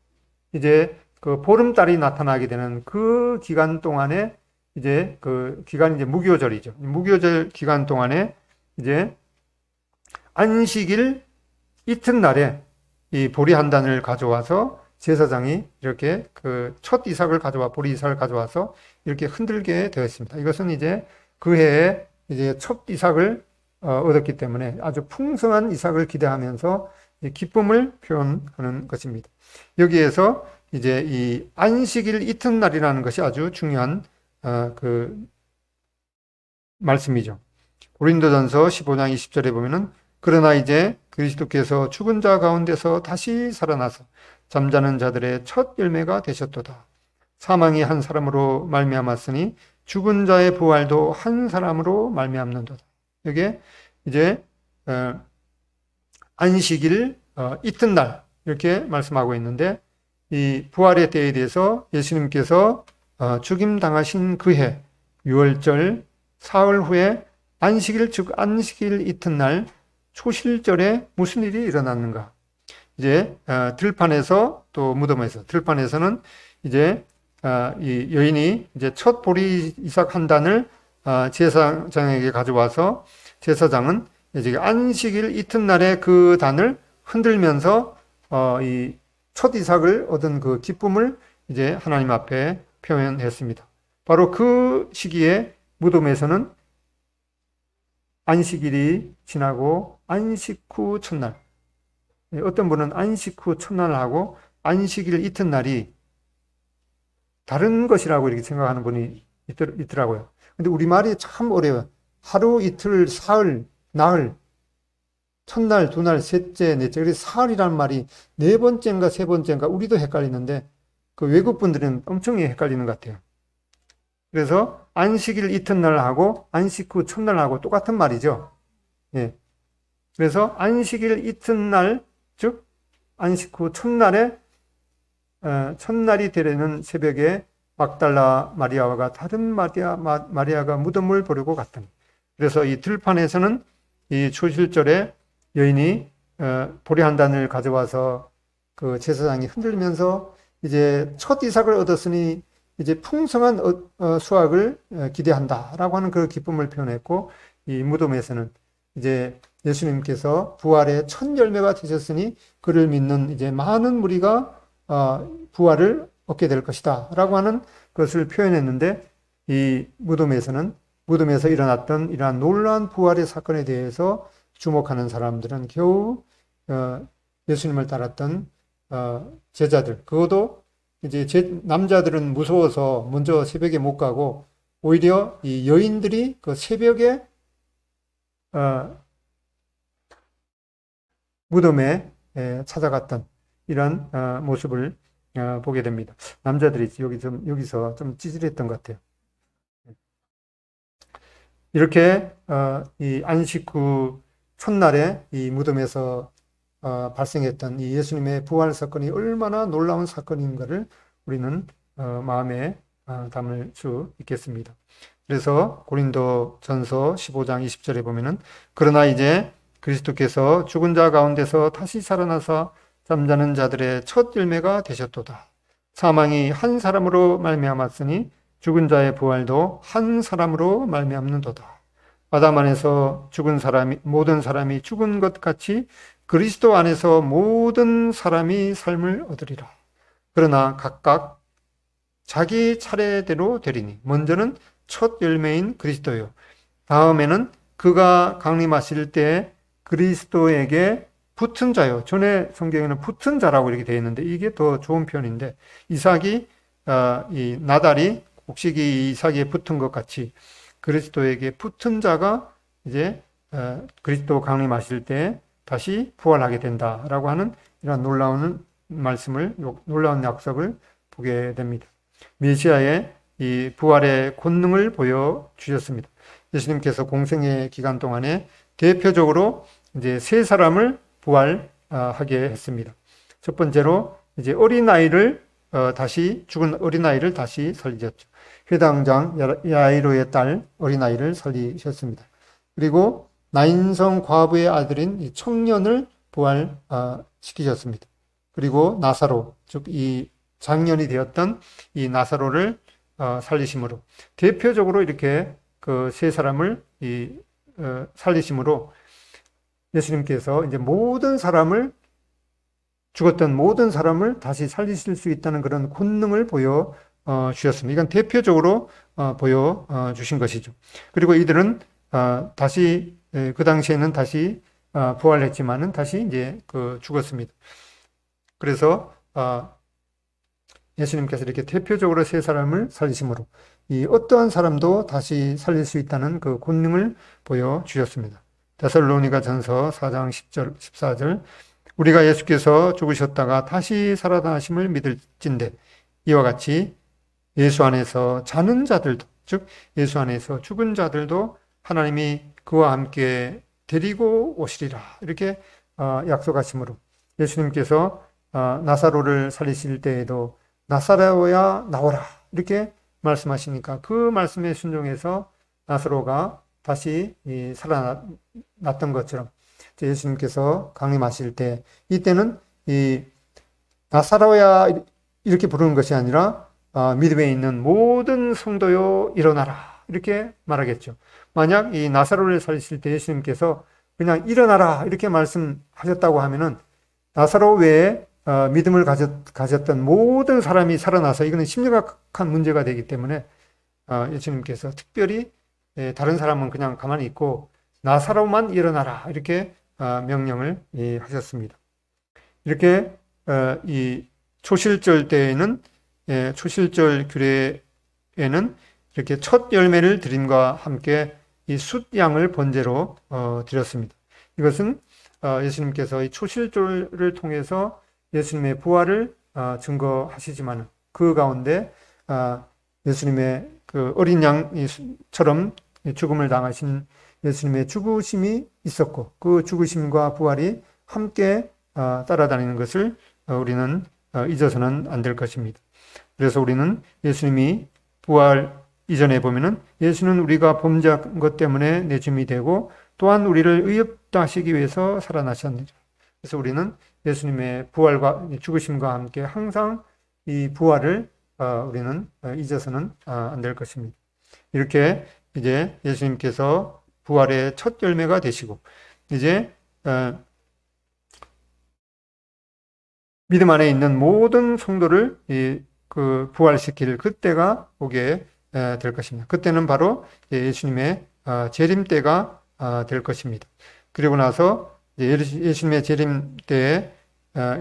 이제 그 보름달이 나타나게 되는 그 기간 동안에 이제 그 기간이 이제 무교절이죠. 무교절 기간 동안에 이제 안식일 이튿날에 이 보리 한 단을 가져와서 제사장이 이렇게 그 첫 이삭을 보리 이삭을 가져와서 이렇게 흔들게 되었습니다. 이것은 이제 그 해에 이제 첫 이삭을 얻었기 때문에 아주 풍성한 이삭을 기대하면서 기쁨을 표현하는 것입니다. 여기에서 이제 이 안식일 이튿날이라는 것이 아주 중요한 그 말씀이죠. 고린도전서 15장 20절에 보면은 그러나 이제 그리스도께서 죽은 자 가운데서 다시 살아나서 잠자는 자들의 첫 열매가 되셨도다. 사망이 한 사람으로 말미암았으니 죽은 자의 부활도 한 사람으로 말미암는도다. 이게 이제 안식일 이튿날 이렇게 말씀하고 있는데, 이 부활의 때에 대해서 예수님께서 죽임 당하신 그해 6월절 사흘 후에 안식일, 즉 안식일 이튿날 초실절에 무슨 일이 일어났는가? 이제 들판에서, 또 무덤에서, 들판에서는 이제 이 여인이 이제 첫 보리 이삭 한 단을 제사장에게 가져와서 제사장은 이제 안식일 이튿날에 그 단을 흔들면서 이 첫 이삭을 얻은 그 기쁨을 이제 하나님 앞에 표현했습니다. 바로 그 시기에 무덤에서는 안식일이 지나고 안식 후 첫날, 어떤 분은 안식 후 첫날을 하고 안식일 이튿날이 다른 것이라고 이렇게 생각하는 분이 있더라고요. 근데 우리말이 참 어려워요. 하루, 이틀, 사흘, 나흘, 첫날, 두날, 셋째, 넷째. 그래서 사흘이라는 말이 네 번째인가 세 번째인가 우리도 헷갈리는데 그 외국 분들은 엄청 헷갈리는 것 같아요. 그래서 안식일 이튿날하고 안식 후 첫날하고 똑같은 말이죠. 예. 그래서 안식일 이튿날, 즉 안식 후 첫날에 첫날이 되려는 새벽에 막달라 마리아와 다른 마리아가 무덤을 보려고 갔더니, 그래서 이 들판에서는 이 초실절에 여인이 보리 한 단을 가져와서 그 제사장이 흔들면서 이제 첫 이삭을 얻었으니 이제 풍성한 수확을 기대한다라고 하는 그 기쁨을 표현했고, 이 무덤에서는 이제 예수님께서 부활의 첫 열매가 되셨으니 그를 믿는 이제 많은 무리가 부활을 얻게 될 것이다 라고 하는 것을 표현했는데, 이 무덤에서 일어났던 이러한 놀라운 부활의 사건에 대해서 주목하는 사람들은 겨우 예수님을 따랐던 제자들, 그것도 이제 남자들은 무서워서 먼저 새벽에 못 가고, 오히려 이 여인들이 그 새벽에 무덤에 찾아갔던 이런 모습을 보게 됩니다. 남자들이 여기서 좀 찌질했던 것 같아요. 이렇게 이 안식 후 첫날에 이 무덤에서 발생했던 이 예수님의 부활 사건이 얼마나 놀라운 사건인가를 우리는 마음에 담을 수 있겠습니다. 그래서 고린도전서 15장 20절에 보면은, 그러나 이제 그리스도께서 죽은 자 가운데서 다시 살아나서 잠자는 자들의 첫 열매가 되셨도다. 사망이 한 사람으로 말미암았으니 죽은 자의 부활도 한 사람으로 말미암는도다. 아담 안에서 죽은 모든 사람이 죽은 것 같이 그리스도 안에서 모든 사람이 삶을 얻으리라. 그러나 각각 자기 차례대로 되리니, 먼저는 첫 열매인 그리스도요, 다음에는 그가 강림하실 때 그리스도에게 붙은 자요. 전에 성경에는 붙은 자라고 이렇게 되어 있는데 이게 더 좋은 표현인데, 이삭이 이 나달이 곡식이 이삭에 붙은 것 같이 그리스도에게 붙은 자가 이제 그리스도 강림하실 때 다시 부활하게 된다라고 하는 이런 놀라운 말씀을, 놀라운 약속을 보게 됩니다. 메시아의 이 부활의 권능을 보여주셨습니다. 예수님께서 공생의 기간 동안에 대표적으로 이제 세 사람을 부활하게 했습니다. 첫 번째로 이제 죽은 어린아이를 다시 살리셨죠. 회당장 야이로의 딸 어린아이를 살리셨습니다. 그리고 나인성 과부의 아들인 이 청년을 부활시키셨습니다. 그리고 나사로, 즉 이 장년이 되었던 이 나사로를 살리심으로, 대표적으로 이렇게 그 세 사람을 살리심으로 예수님께서 이제 죽었던 모든 사람을 다시 살리실 수 있다는 그런 권능을 보여 주셨습니다. 이건 대표적으로 보여 주신 것이죠. 그리고 이들은 다시 그 당시에는 다시 부활했지만은 다시 이제 죽었습니다. 그래서 예수님께서 이렇게 대표적으로 세 사람을 살리심으로 이 어떠한 사람도 다시 살릴 수 있다는 그 권능을 보여 주셨습니다. 데살로니가전서 4장 10절 14절, 우리가 예수께서 죽으셨다가 다시 살아나심을 믿을진대 이와 같이 예수 안에서 자는 자들도, 즉 예수 안에서 죽은 자들도 하나님이 그와 함께 데리고 오시리라, 이렇게 약속하심으로 예수님께서 나사로를 살리실 때에도 나사로야 나오라 이렇게 말씀하시니까 그 말씀에 순종해서 나사로가 다시 살아났던 것처럼 예수님께서 강림하실 때, 이때는 이 나사로야 이렇게 부르는 것이 아니라 믿음에 있는 모든 성도요 일어나라 이렇게 말하겠죠. 만약 이 나사로를 살리실 때 예수님께서 그냥 일어나라 이렇게 말씀하셨다고 하면은 나사로 외에 믿음을 가졌던 모든 사람이 살아나서 이거는 심각한 문제가 되기 때문에 예수님께서 특별히 다른 사람은 그냥 가만히 있고 나사로만 일어나라 이렇게 명령을 하셨습니다. 이렇게 이 초실절 때에는, 초실절 규례에는 이렇게 첫 열매를 드림과 함께 이 숫양을 번제로 드렸습니다. 이것은 예수님께서 이 초실절을 통해서 예수님의 부활을 증거하시지만 그 가운데 예수님의 그 어린 양처럼 죽음을 당하신 예수님의 죽으심이 있었고 그 죽으심과 부활이 함께 따라다니는 것을 우리는 잊어서는 안 될 것입니다. 그래서 우리는 예수님이 부활 이전에 보면은 예수는 우리가 범죄한 것 때문에 내줌이 되고 또한 우리를 의롭다 하시기 위해서 살아나셨느니라. 그래서 우리는 예수님의 부활과 죽으심과 함께 항상 이 부활을 우리는 잊어서는 안 될 것입니다. 이렇게 이제 예수님께서 부활의 첫 열매가 되시고 이제 믿음 안에 있는 모든 성도를 그 부활시킬 그때가 오게 될 것입니다. 그때는 바로 예수님의 재림 때가 될 것입니다. 그리고 나서 예수님의 재림 때에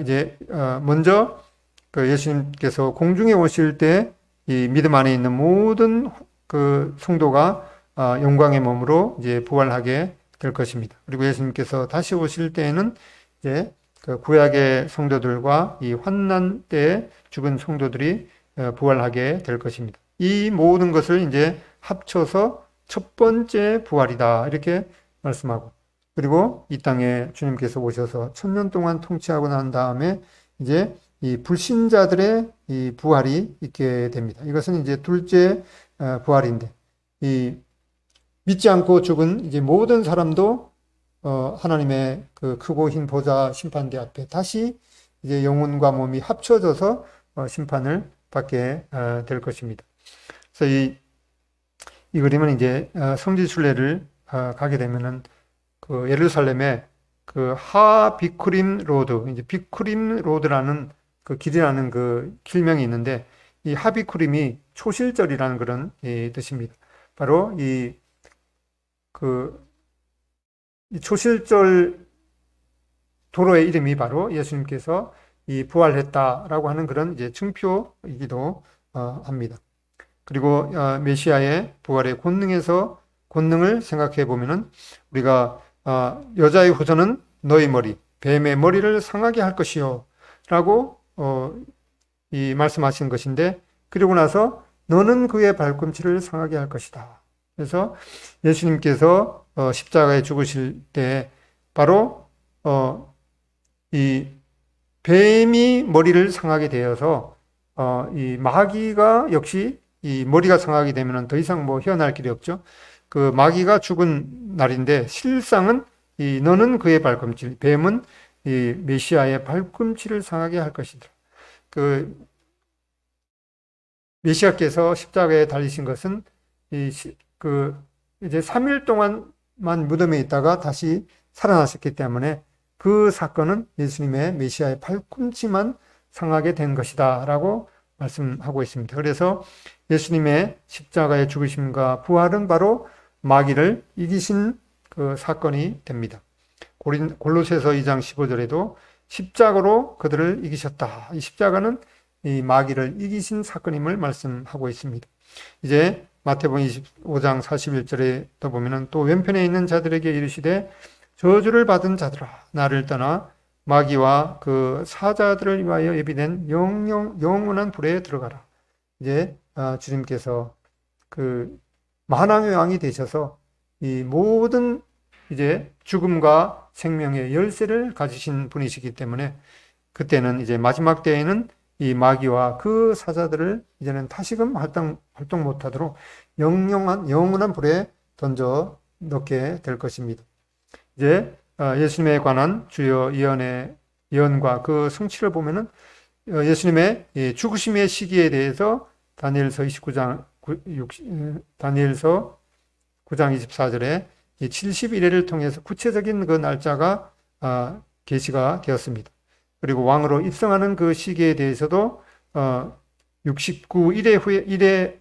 이제 먼저 그 예수님께서 공중에 오실 때 이 믿음 안에 있는 모든 그 성도가 영광의 몸으로 이제 부활하게 될 것입니다. 그리고 예수님께서 다시 오실 때에는 이제 그 구약의 성도들과 이 환난 때에 죽은 성도들이 부활하게 될 것입니다. 이 모든 것을 이제 합쳐서 첫 번째 부활이다 이렇게 말씀하고 그리고 이 땅에 주님께서 오셔서 1000년 동안 통치하고 난 다음에 이제 이 불신자들의 이 부활이 있게 됩니다. 이것은 이제 둘째 부활인데 이 믿지 않고 죽은 이제 모든 사람도 하나님의 그 크고 흰 보좌 심판대 앞에 다시 이제 영혼과 몸이 합쳐져서 심판을 받게 될 것입니다. 그래서 이 그림은 이제 성지 순례를 가게 되면은 그 예루살렘에 그 하비크림 로드, 이제 비크림 로드라는 그 길이라는 그 길명이 있는데 이 하비크림이 초실절이라는 그런 뜻입니다. 바로 이 초실절 도로의 이름이 바로 예수님께서 이 부활했다라고 하는 그런 이제 증표이기도 합니다. 그리고 메시아의 부활의 권능을 생각해 보면은 우리가 여자의 후손은 너희 머리, 뱀의 머리를 상하게 할 것이요라고 이 말씀하신 것인데 그리고 나서 너는 그의 발꿈치를 상하게 할 것이다. 그래서 예수님께서 십자가에 죽으실 때 바로 이 뱀이 머리를 상하게 되어서 이 마귀가 역시 이 머리가 상하게 되면 더 이상 뭐 헤어날 길이 없죠. 그 마귀가 죽은 날인데 실상은 이 너는 그의 발꿈치, 뱀은 이 메시아의 발꿈치를 상하게 할 것이다. 그 메시아께서 십자가에 달리신 것은 이제 3일 동안만 무덤에 있다가 다시 살아나셨기 때문에 그 사건은 예수님의 메시아의 발꿈치만 상하게 된 것이다 라고 말씀하고 있습니다. 그래서 예수님의 십자가의 죽으심과 부활은 바로 마귀를 이기신 그 사건이 됩니다. 골로새서 2장 15절에도 십자가로 그들을 이기셨다. 이 십자가는 이 마귀를 이기신 사건임을 말씀하고 있습니다. 이제 마태복음 25장 41절에 더 보면은 또 왼편에 있는 자들에게 이르시되 저주를 받은 자들아 나를 떠나 마귀와 그 사자들을 위하여 예비된 영원한 불에 들어가라. 이제 주님께서 그 만왕의 왕이 되셔서 이 모든 이제 죽음과 생명의 열쇠를 가지신 분이시기 때문에 그때는 이제 마지막 때에는 이 마귀와 그 사자들을 이제는 다시금 활동 못하도록 영원한 불에 던져 넣게 될 것입니다. 이제 예수님에 관한 주요 예언과 그 성취를 보면은 예수님의 죽으심의 시기에 대해서 다니엘서 9장 24절에 71회를 통해서 구체적인 그 날짜가 계시가 되었습니다. 그리고 왕으로 입성하는 그 시기에 대해서도 69일에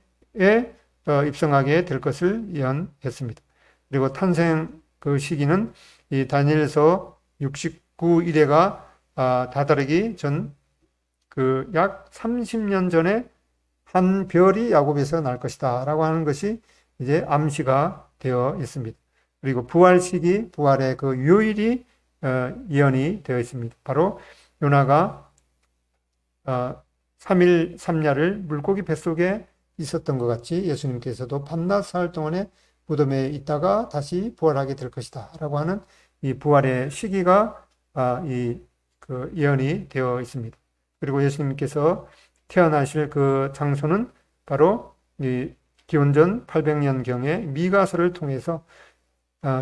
입성하게 될 것을 예언했습니다. 그리고 탄생 그 시기는 이 다니엘서 69일에가 다다르기 전 그 약 30년 전에 한 별이 야곱에서 날 것이다 라고 하는 것이 이제 암시가 되어 있습니다. 그리고 부활 시기, 부활의 그 요일이 예언이 되어 있습니다. 바로 요나가 3일 3야를 물고기 뱃속에 있었던 것 같이 예수님께서도 밤낮 사흘 동안에 무덤에 있다가 다시 부활하게 될 것이다 라고 하는 이 부활의 시기가 그 예언이 되어 있습니다. 그리고 예수님께서 태어나실 그 장소는 바로 이 기원전 800년경에 미가서를 통해서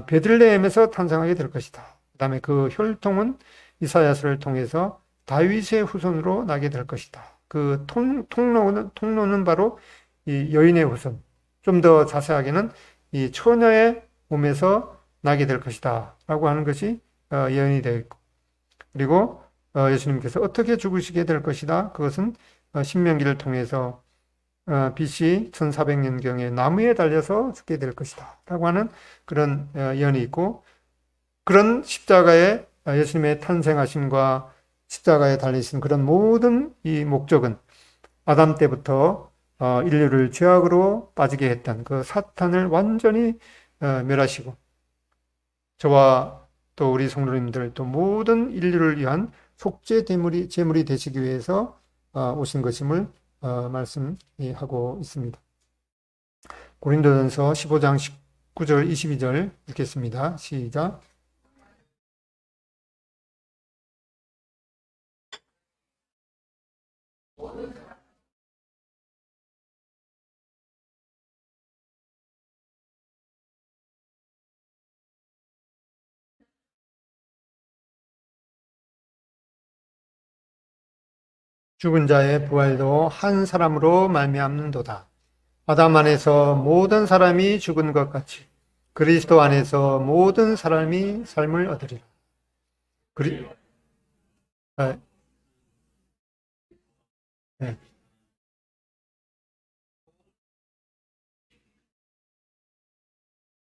베들레헴에서 탄생하게 될 것이다. 그다음에 그 혈통은 이사야서를 통해서 다윗의 후손으로 나게 될 것이다. 그 통로는 바로 이 여인의 후손. 좀 더 자세하게는 이 처녀의 몸에서 나게 될 것이다. 라고 하는 것이 예언이 되어 있고. 그리고 예수님께서 어떻게 죽으시게 될 것이다. 그것은 신명기를 통해서 BC 1400년경에 나무에 달려서 죽게 될 것이다. 라고 하는 그런 예언이 있고, 그런 십자가에 예수님의 탄생하심과 십자가에 달리신 그런 모든 이 목적은 아담 때부터 인류를 죄악으로 빠지게 했던 그 사탄을 완전히 멸하시고, 저와 또 우리 성도님들 또 모든 인류를 위한 속죄 제물이 되시기 위해서 오신 것임을 말씀하고 있습니다. 고린도전서 15장 19절 22절 읽겠습니다. 시작. 죽은 자의 부활도 한 사람으로 말미암는도다. 아담 안에서 모든 사람이 죽은 것 같이 그리스도 안에서 모든 사람이 삶을 얻으리라. 그리, 아, 네.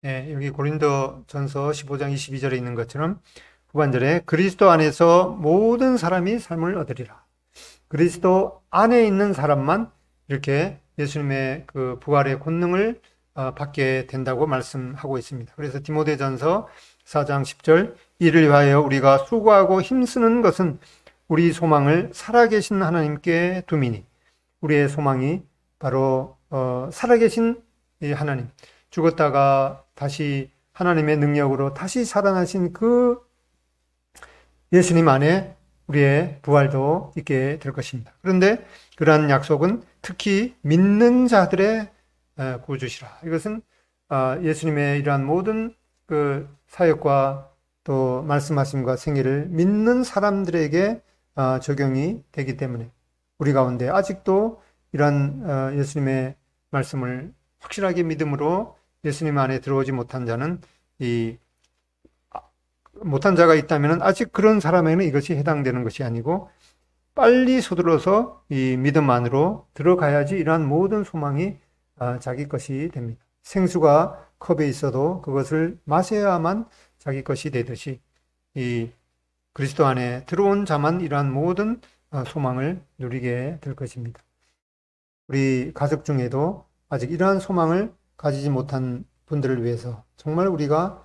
네, 여기 고린도전서 15장 22절에 있는 것처럼 후반절에 그리스도 안에서 모든 사람이 삶을 얻으리라. 그리스도 안에 있는 사람만 이렇게 예수님의 그 부활의 권능을 받게 된다고 말씀하고 있습니다. 그래서 디모데전서 4장 10절 이를 위하여 우리가 수고하고 힘쓰는 것은 우리 소망을 살아계신 하나님께 둠이니 우리의 소망이 바로 살아계신 이 하나님, 죽었다가 다시 하나님의 능력으로 다시 살아나신 그 예수님 안에 우리의 부활도 있게 될 것입니다. 그런데 그러한 약속은 특히 믿는 자들의 구주시라. 이것은 예수님의 이러한 모든 그 사역과 또 말씀하심과 생애를 믿는 사람들에게 적용이 되기 때문에 우리 가운데 아직도 이러한 예수님의 말씀을 확실하게 믿음으로 예수님 안에 들어오지 못한 자는 못한 자가 있다면 아직 그런 사람에는 이것이 해당되는 것이 아니고 빨리 서둘러서 이 믿음 안으로 들어가야지 이러한 모든 소망이 자기 것이 됩니다. 생수가 컵에 있어도 그것을 마셔야만 자기 것이 되듯이 이 그리스도 안에 들어온 자만 이러한 모든 소망을 누리게 될 것입니다. 우리 가족 중에도 아직 이러한 소망을 가지지 못한 분들을 위해서 정말 우리가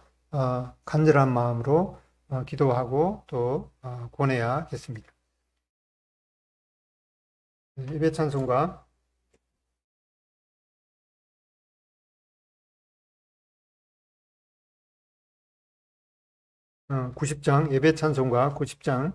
간절한 마음으로 기도하고 또 권해야겠습니다. 예배 찬송가 90장 예배 찬송가 90장